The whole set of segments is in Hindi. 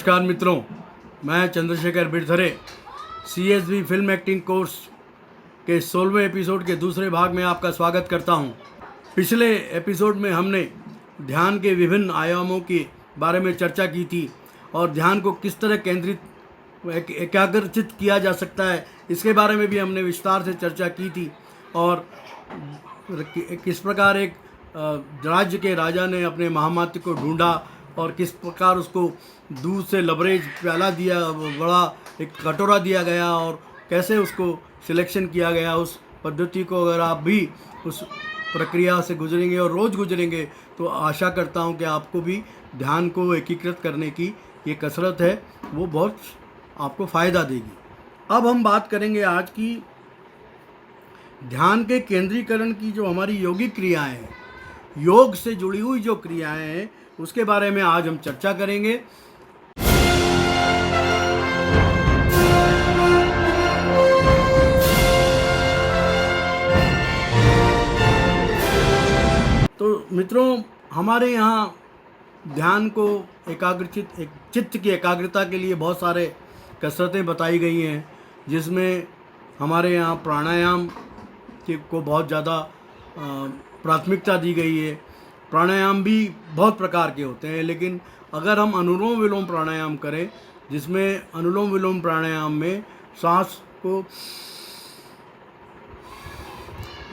नमस्कार मित्रों, मैं Chandrashekhar Birthare CSB film acting course के 16वें एपिसोड के दूसरे भाग में आपका स्वागत करता हूं। पिछले एपिसोड में हमने ध्यान के विभिन्न आयामों के बारे में चर्चा की थी और ध्यान को किस तरह केंद्रित एकाग्रचित किया जा सकता है इसके बारे में भी हमने विस्तार से चर्चा की थी और किस प्रकार एक राज्य के राजा ने अपने महामात्र को ढूंढा और किस प्रकार उसको दूध से लबरेज प्याला दिया, बड़ा एक कटोरा दिया गया और कैसे उसको सिलेक्शन किया गया। उस पद्धति को अगर आप भी उस प्रक्रिया से गुजरेंगे और रोज़ गुजरेंगे तो आशा करता हूं कि आपको भी ध्यान को एकीकृत करने की ये कसरत है वो बहुत आपको फ़ायदा देगी। अब हम बात करेंगे आज की ध्यान के केंद्रीकरण की जो हमारी योगिक क्रियाएं हैं, योग से जुड़ी हुई जो क्रियाएं हैं उसके बारे में आज हम चर्चा करेंगे। तो मित्रों, हमारे यहाँ ध्यान को चित्त की एकाग्रता के लिए बहुत सारे कसरतें बताई गई हैं, जिसमें हमारे यहाँ प्राणायाम को बहुत ज़्यादा प्राथमिकता दी गई है। प्राणायाम भी बहुत प्रकार के होते हैं, लेकिन अगर हम अनुलोम विलोम प्राणायाम करें, जिसमें अनुलोम विलोम प्राणायाम में सांस को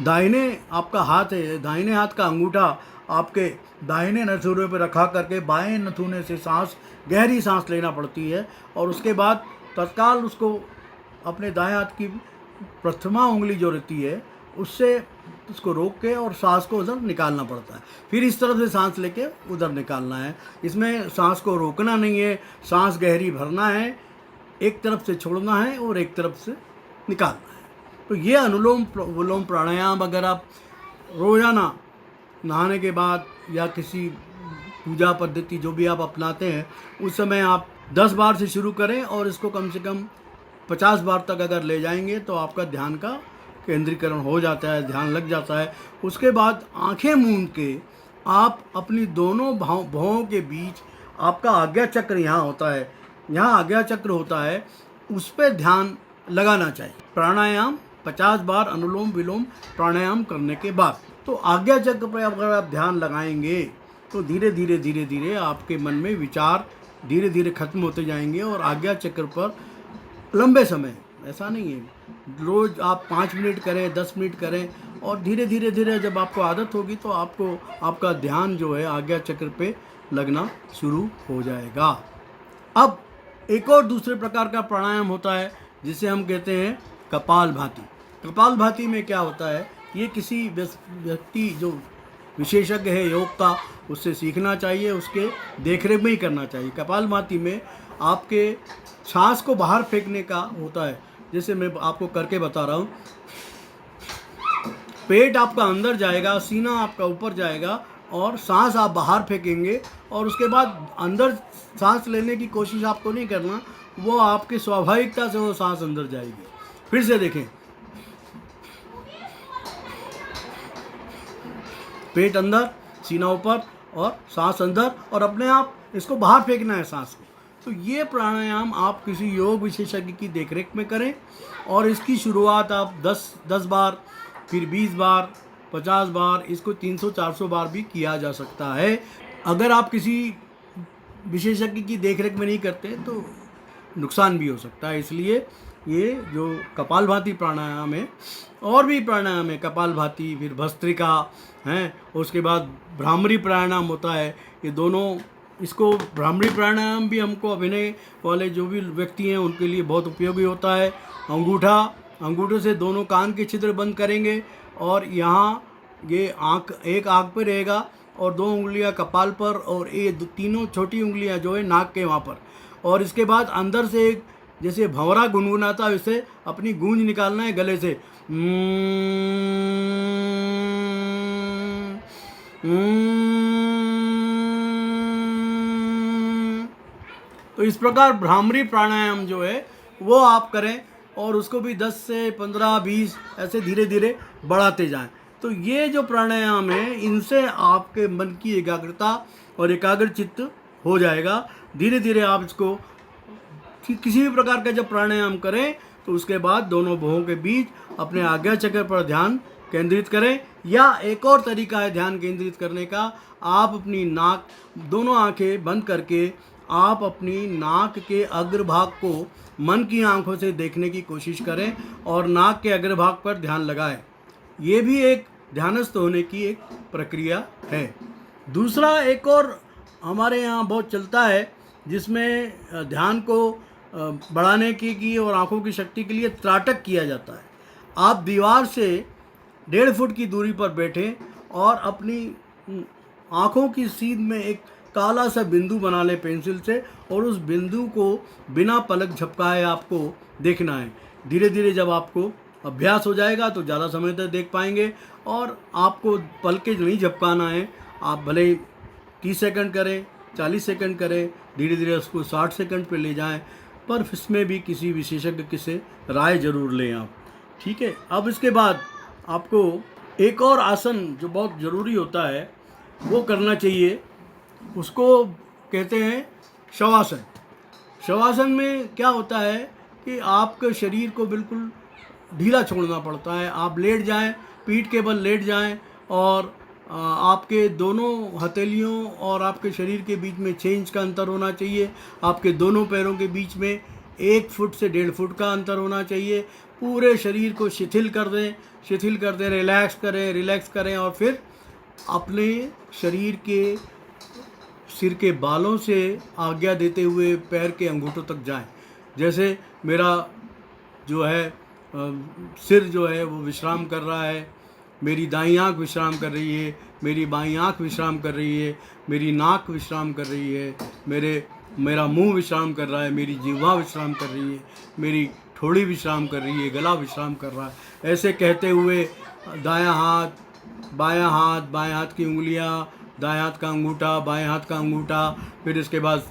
दाहिने आपका हाथ है, दाहिने हाथ का अंगूठा आपके दाहिने नथुने पर रखा करके बाएं नथुने से गहरी सांस लेना पड़ती है और उसके बाद तत्काल उसको अपने दाएं हाथ की प्रथमा उंगली जो रहती है उससे उसको रोक के और सांस को उधर निकालना पड़ता है। फिर इस तरफ से सांस लेके उधर निकालना है। इसमें सांस को रोकना नहीं है, सांस गहरी भरना है, एक तरफ से छोड़ना है और एक तरफ से निकालना है। तो ये अनुलोम विलोम प्राणायाम अगर आप रोज़ाना नहाने के बाद या किसी पूजा पद्धति जो भी आप अपनाते हैं उस समय आप 10 बार से शुरू करें और इसको कम से कम 50 बार तक अगर ले जाएंगे तो आपका ध्यान का केंद्रीकरण हो जाता है, ध्यान लग जाता है। उसके बाद आंखें मूंद के आप अपनी दोनों भौहों के बीच आपका आज्ञा चक्र यहाँ होता है, यहाँ आज्ञा चक्र होता है, उस पर ध्यान लगाना चाहिए। प्राणायाम 50 बार अनुलोम विलोम प्राणायाम करने के बाद तो आज्ञा चक्र पर अगर आप ध्यान लगाएंगे तो धीरे धीरे धीरे धीरे आपके मन में विचार धीरे धीरे खत्म होते जाएंगे और आज्ञा चक्र पर लंबे समय, ऐसा नहीं है रोज़ आप 5 मिनट करें, 10 मिनट करें और धीरे धीरे धीरे जब आपको आदत होगी तो आपका ध्यान जो है आज्ञा चक्र पे लगना शुरू हो जाएगा। अब एक और दूसरे प्रकार का प्राणायाम होता है जिसे हम कहते हैं कपालभाति। कपालभाति में क्या होता है, ये किसी व्यक्ति जो विशेषज्ञ है योग का उससे सीखना चाहिए, उसके देखरेख में ही करना चाहिए। कपालभाति में आपके सांस को बाहर फेंकने का होता है, जैसे मैं आपको करके बता रहा हूँ। पेट आपका अंदर जाएगा, सीना आपका ऊपर जाएगा और सांस आप बाहर फेंकेंगे और उसके बाद अंदर सांस लेने की कोशिश आपको नहीं करना, वो आपकी स्वाभाविकता से वो सांस अंदर जाएगी। फिर से देखें, पेट अंदर, सीना ऊपर और सांस अंदर और अपने आप इसको बाहर फेंकना है सांस को। तो ये प्राणायाम आप किसी योग विशेषज्ञ की देखरेख में करें और इसकी शुरुआत आप 10 बार, फिर 20 बार, 50 बार, इसको 300-400 बार भी किया जा सकता है। अगर आप किसी विशेषज्ञ की देखरेख में नहीं करते तो नुकसान भी हो सकता है। इसलिए ये जो कपालभाति प्राणायाम है, और भी प्राणायाम है, कपालभाति, फिर भस्त्रिका हैं, उसके बाद भ्रामरी प्राणायाम होता है। ये दोनों, इसको भ्रामरी प्राणायाम भी हमको अभिनय वाले जो भी व्यक्ति हैं उनके लिए बहुत उपयोगी होता है। अंगूठे से दोनों कान के छिद्र बंद करेंगे और यहाँ ये एक आँख पे रहेगा और 2 उंगलियाँ कपाल पर और ये तीनों छोटी उंगलियाँ जो है नाक के वहाँ पर, और इसके बाद अंदर से एक जैसे भंवरा गुनगुनाता है वैसे अपनी गूंज निकालना है गले से। तो इस प्रकार भ्रामरी प्राणायाम जो है वो आप करें और उसको भी 10 से 15, 20 ऐसे धीरे धीरे बढ़ाते जाएं। तो ये जो प्राणायाम है इनसे आपके मन की एकाग्रता और एकाग्र चित्त हो जाएगा धीरे धीरे आप इसको किसी भी प्रकार का जब प्राणायाम करें तो उसके बाद दोनों भुवों के बीच अपने आज्ञा चक्र पर ध्यान केंद्रित करें। या एक और तरीका है ध्यान केंद्रित करने का, आप अपनी नाक, दोनों आंखें बंद करके आप अपनी नाक के अग्रभाग को मन की आंखों से देखने की कोशिश करें और नाक के अग्रभाग पर ध्यान लगाएं। ये भी एक ध्यानस्थ होने की एक प्रक्रिया है। दूसरा एक और हमारे यहाँ बहुत चलता है जिसमें ध्यान को बढ़ाने की और आंखों की शक्ति के लिए त्राटक किया जाता है। आप दीवार से 1.5 फुट की दूरी पर बैठें और अपनी आंखों की सीध में एक काला सा बिंदु बना लें पेंसिल से और उस बिंदु को बिना पलक झपकाए आपको देखना है। धीरे धीरे जब आपको अभ्यास हो जाएगा तो ज़्यादा समय तक देख पाएंगे और आपको पलकें नहीं झपकाना है। आप भले ही 30 सेकंड करें, 40 सेकंड करें, धीरे धीरे उसको 60 सेकंड पे ले जाएं, पर इसमें भी किसी विशेषज्ञ से राय ज़रूर लें आप, ठीक है। अब इसके बाद आपको एक और आसन जो बहुत ज़रूरी होता है वो करना चाहिए, उसको कहते हैं शवासन। शवासन में क्या होता है कि आपके शरीर को बिल्कुल ढीला छोड़ना पड़ता है। आप लेट जाएं, पीठ के बल लेट जाएं और आपके दोनों हथेलियों और आपके शरीर के बीच में 6 इंच का अंतर होना चाहिए। आपके दोनों पैरों के बीच में 1 फुट से 1.5 फुट का अंतर होना चाहिए। पूरे शरीर को शिथिल कर दें, रिलैक्स करें और फिर अपने शरीर के सिर के बालों से आज्ञा देते हुए पैर के अंगूठों तक जाएं। जैसे मेरा जो है सिर जो है वो विश्राम कर रहा है, मेरी दाईं आँख विश्राम कर रही है, मेरी बाईं आँख विश्राम कर रही है, मेरी नाक विश्राम कर रही है, मेरा मुंह विश्राम कर रहा है, मेरी जिह्वा विश्राम कर रही है, मेरी ठोड़ी विश्राम कर रही है, गला विश्राम कर रहा है। ऐसे कहते हुए दायां हाथ, बाएं हाथ की उंगलियां, दाएं हाथ का अंगूठा, बाएं हाथ का अंगूठा, फिर इसके बाद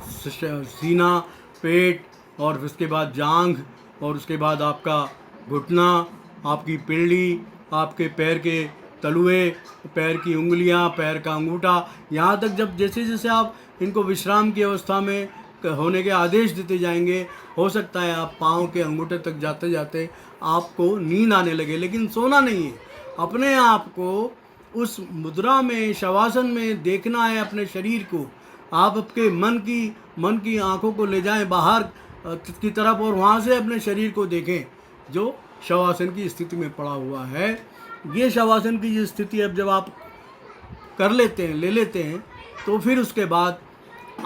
सीना, पेट और उसके बाद जांघ और उसके बाद आपका घुटना, आपकी पिंडली, आपके पैर के तलुए, पैर की उंगलियां, पैर का अंगूठा, यहाँ तक जब जैसे जैसे आप इनको विश्राम की अवस्था में होने के आदेश देते जाएंगे, हो सकता है आप पाँव के अंगूठे तक जाते जाते आपको नींद आने लगे, लेकिन सोना नहीं है। अपने आप को उस मुद्रा में, शवासन में देखना है अपने शरीर को। आप आपके मन की आंखों को ले जाएं बाहर की तरफ और वहाँ से अपने शरीर को देखें जो शवासन की स्थिति में पड़ा हुआ है। ये शवासन की जो स्थिति अब जब आप कर लेते हैं, ले लेते हैं, तो फिर उसके बाद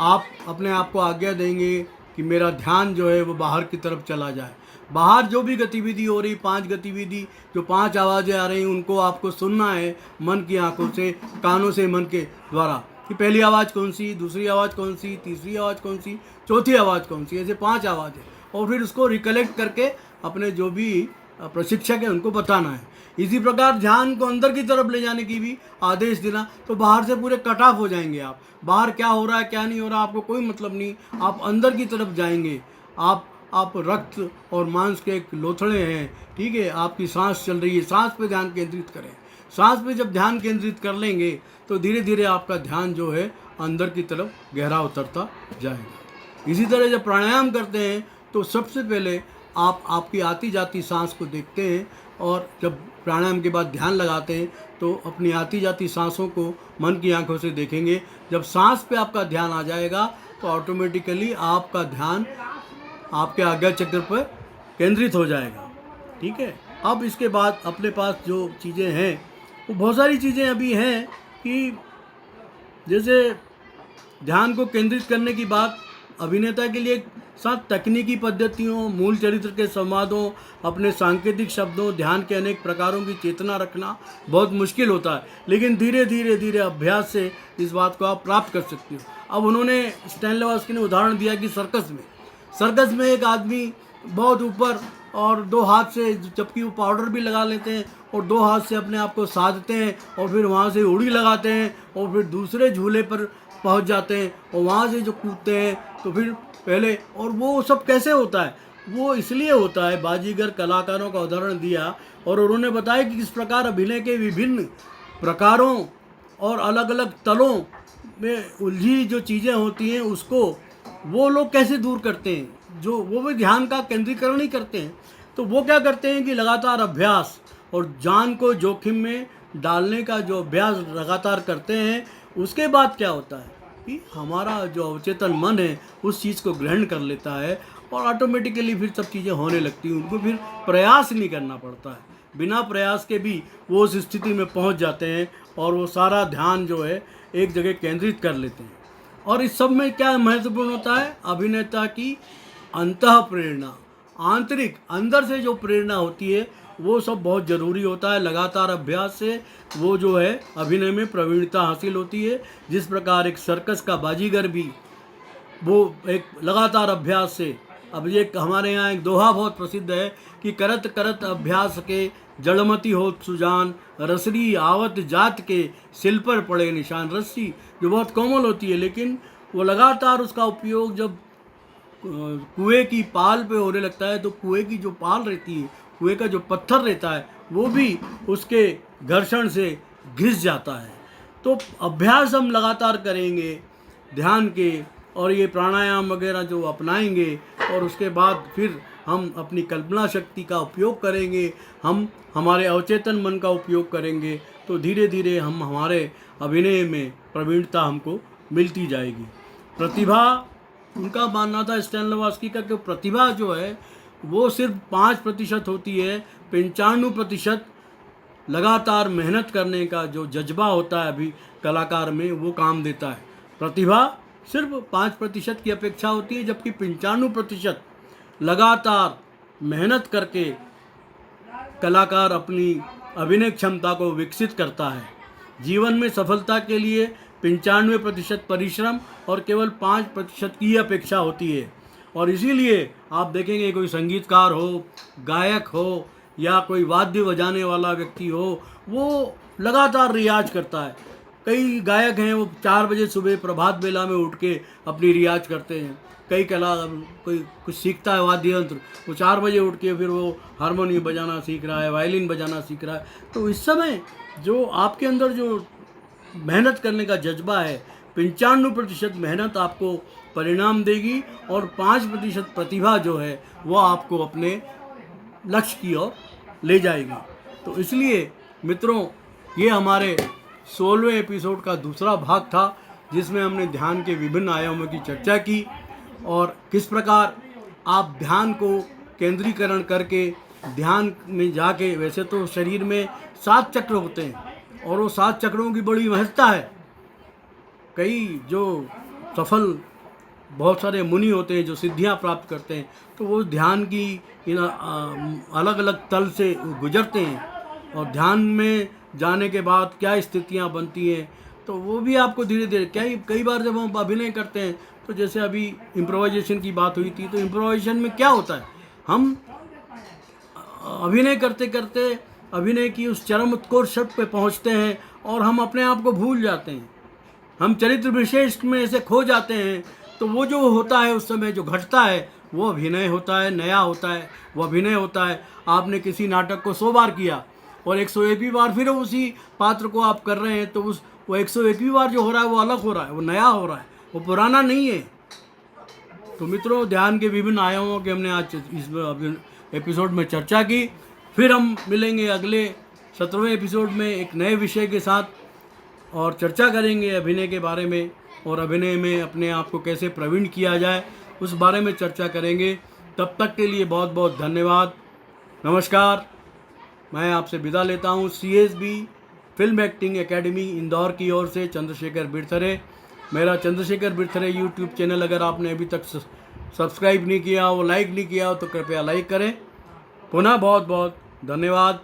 आप अपने आप को आज्ञा देंगे कि मेरा ध्यान जो है वो बाहर की तरफ चला जाए। बाहर जो भी गतिविधि हो रही, 5 गतिविधि, जो 5 आवाज़ें आ रही उनको आपको सुनना है मन की आंखों से, कानों से, मन के द्वारा कि पहली आवाज़ कौन सी, दूसरी आवाज़ कौन सी, तीसरी आवाज़ कौन सी, चौथी आवाज़ कौन सी, ऐसे 5 आवाज़ें, और फिर उसको रिकलेक्ट करके अपने जो भी प्रशिक्षक है उनको बताना है। इसी प्रकार ध्यान को अंदर की तरफ ले जाने की भी आदेश देना, तो बाहर से पूरे कट ऑफ हो जाएंगे आप। बाहर क्या हो रहा है क्या नहीं हो रहा आपको कोई मतलब नहीं, आप अंदर की तरफ जाएंगे। आप रक्त और मांस के एक लोथड़े हैं, ठीक है, आपकी सांस चल रही है, सांस पे ध्यान केंद्रित करें। सांस पे जब ध्यान केंद्रित कर लेंगे तो धीरे धीरे आपका ध्यान जो है अंदर की तरफ गहरा उतरता जाएगा। इसी तरह जब प्राणायाम करते हैं तो सबसे पहले आप आपकी आती जाती सांस को देखते हैं, और जब प्राणायाम के बाद ध्यान लगाते हैं तो अपनी आती जाती सांसों को मन की आंखों से देखेंगे। जब सांस पे आपका ध्यान आ जाएगा तो ऑटोमेटिकली आपका ध्यान आपके आज्ञा चक्र पर केंद्रित हो जाएगा, ठीक है। अब इसके बाद अपने पास जो चीज़ें हैं वो बहुत सारी चीज़ें अभी हैं कि जैसे ध्यान को केंद्रित करने की बात अभिनेता के लिए साथ तकनीकी पद्धतियों, मूल चरित्र के संवादों, अपने सांकेतिक शब्दों, ध्यान के अनेक प्रकारों की चेतना रखना बहुत मुश्किल होता है, लेकिन धीरे धीरे अभ्यास से इस बात को आप प्राप्त कर सकते हो। अब उन्होंने स्टैनिस्लावस्की ने उदाहरण दिया कि सर्कस में एक आदमी बहुत ऊपर और 2 हाथ से, जबकि वो पाउडर भी लगा लेते हैं और 2 हाथ से अपने आप को साधते हैं और फिर वहाँ से उड़ी लगाते हैं और फिर दूसरे झूले पर पहुँच जाते हैं और वहाँ से जो कूदते हैं तो फिर पहले, और वो सब कैसे होता है? वो इसलिए होता है, बाजीगर कलाकारों का उदाहरण दिया और उन्होंने बताया कि किस प्रकार अभिनय के विभिन्न प्रकारों और अलग अलग तलों में उलझी जो चीज़ें होती हैं उसको वो लोग कैसे दूर करते हैं, जो वो भी ध्यान का केंद्रीकरण ही करते हैं। तो वो क्या करते हैं कि लगातार अभ्यास और जान को जोखिम में डालने का जो अभ्यास लगातार करते हैं, उसके बाद क्या होता है कि हमारा जो अवचेतन मन है उस चीज़ को ग्रहण कर लेता है और ऑटोमेटिकली फिर सब चीज़ें होने लगती हैं। उनको फिर प्रयास नहीं करना पड़ता है, बिना प्रयास के भी वो उस स्थिति में पहुंच जाते हैं और वो सारा ध्यान जो है एक जगह केंद्रित कर लेते हैं। और इस सब में क्या महत्वपूर्ण होता है, अभिनेता की अंतः प्रेरणा, आंतरिक अंदर से जो प्रेरणा होती है वो सब बहुत ज़रूरी होता है। लगातार अभ्यास से वो जो है अभिनय में प्रवीणता हासिल होती है। जिस प्रकार एक सर्कस का बाजीगर भी वो एक लगातार अभ्यास से, अब ये हमारे यहाँ एक दोहा बहुत प्रसिद्ध है कि करत करत अभ्यास के जड़मती होत सुजान, रसरी आवत जात के सिल पर पड़े निशान। रस्सी जो बहुत कोमल होती है, लेकिन वो लगातार उसका उपयोग जब कुएं की पाल पे होने लगता है तो कुएं की जो पाल रहती है, कुएं का जो पत्थर रहता है, वो भी उसके घर्षण से घिस जाता है। तो अभ्यास हम लगातार करेंगे ध्यान के, और ये प्राणायाम वगैरह जो अपनाएंगे, और उसके बाद फिर हम अपनी कल्पना शक्ति का उपयोग करेंगे, हम हमारे अवचेतन मन का उपयोग करेंगे, तो धीरे धीरे हम हमारे अभिनय में प्रवीणता हमको मिलती जाएगी। प्रतिभा, उनका मानना था स्टैनिस्लॉवस्की का कि प्रतिभा जो है वो सिर्फ 5% होती है, 95% लगातार मेहनत करने का जो जज्बा होता है अभी कलाकार में, वो काम देता है। प्रतिभा सिर्फ 5% की अपेक्षा होती है, जबकि 95% लगातार मेहनत करके कलाकार अपनी अभिनय क्षमता को विकसित करता है। जीवन में सफलता के लिए 95% परिश्रम और केवल 5% की अपेक्षा होती है। और इसीलिए आप देखेंगे कोई संगीतकार हो, गायक हो, या कोई वाद्य बजाने वाला व्यक्ति हो, वो लगातार रियाज करता है। कई गायक हैं वो 4 बजे सुबह प्रभात बेला में उठ के अपनी रियाज करते हैं। कोई कुछ सीखता है वाद्य यंत्र, वो 4 बजे उठ के फिर वो हारमोनियम बजाना सीख रहा है, वायलिन बजाना सीख रहा है। तो इस समय जो आपके अंदर जो मेहनत करने का जज्बा है, 95% मेहनत आपको परिणाम देगी, और 5% प्रतिभा जो है वो आपको अपने लक्ष्य की ओर ले जाएगी। तो इसलिए मित्रों, ये हमारे 16वें एपिसोड का दूसरा भाग था, जिसमें हमने ध्यान के विभिन्न आयामों की चर्चा की और किस प्रकार आप ध्यान को केंद्रीकरण करके ध्यान में जाके, वैसे तो शरीर में 7 चक्र होते हैं और वो 7 चक्रों की बड़ी महत्ता है। कई जो सफल बहुत सारे मुनि होते हैं जो सिद्धियां प्राप्त करते हैं, तो वो ध्यान की इन अलग अलग तल से गुजरते हैं, और ध्यान में जाने के बाद क्या स्थितियां बनती हैं, तो वो भी आपको धीरे धीरे कई बार जब हम अभिनय करते हैं, तो जैसे अभी इम्प्रोवाइजेशन की बात हुई थी, तो इम्प्रोवाइजेशन में क्या होता है, हम अभिनय करते करते अभिनय की उस चरम उत्कर्ष पे पहुंचते हैं और हम अपने आप को भूल जाते हैं, हम चरित्र विशेष में ऐसे खो जाते हैं। तो वो जो होता है उस समय जो घटता है वो अभिनय होता है, नया होता है, वो अभिनय होता है। आपने किसी नाटक को 100 बार किया और 101वीं बार फिर उसी पात्र को आप कर रहे हैं, तो वो 101वीं बार जो हो रहा है वो अलग हो रहा है, वो नया हो रहा है, वो पुराना नहीं है। तो मित्रों, ध्यान के विभिन्न आयामों के हमने आज इस एपिसोड में चर्चा की। फिर हम मिलेंगे अगले 17वें एपिसोड में एक नए विषय के साथ और चर्चा करेंगे अभिनय के बारे में, और अभिनय में अपने आप को कैसे प्रवीण किया जाए उस बारे में चर्चा करेंगे। तब तक के लिए बहुत बहुत धन्यवाद। नमस्कार। मैं आपसे विदा लेता हूँ CSB film acting academy Indore की ओर से चंद्रशेखर बिरथरे। मेरा चंद्रशेखर बिरथरे यूट्यूब चैनल अगर आपने अभी तक सब्सक्राइब नहीं किया हो, लाइक नहीं किया हो, तो कृपया लाइक करें। पुनः बहुत बहुत धन्यवाद।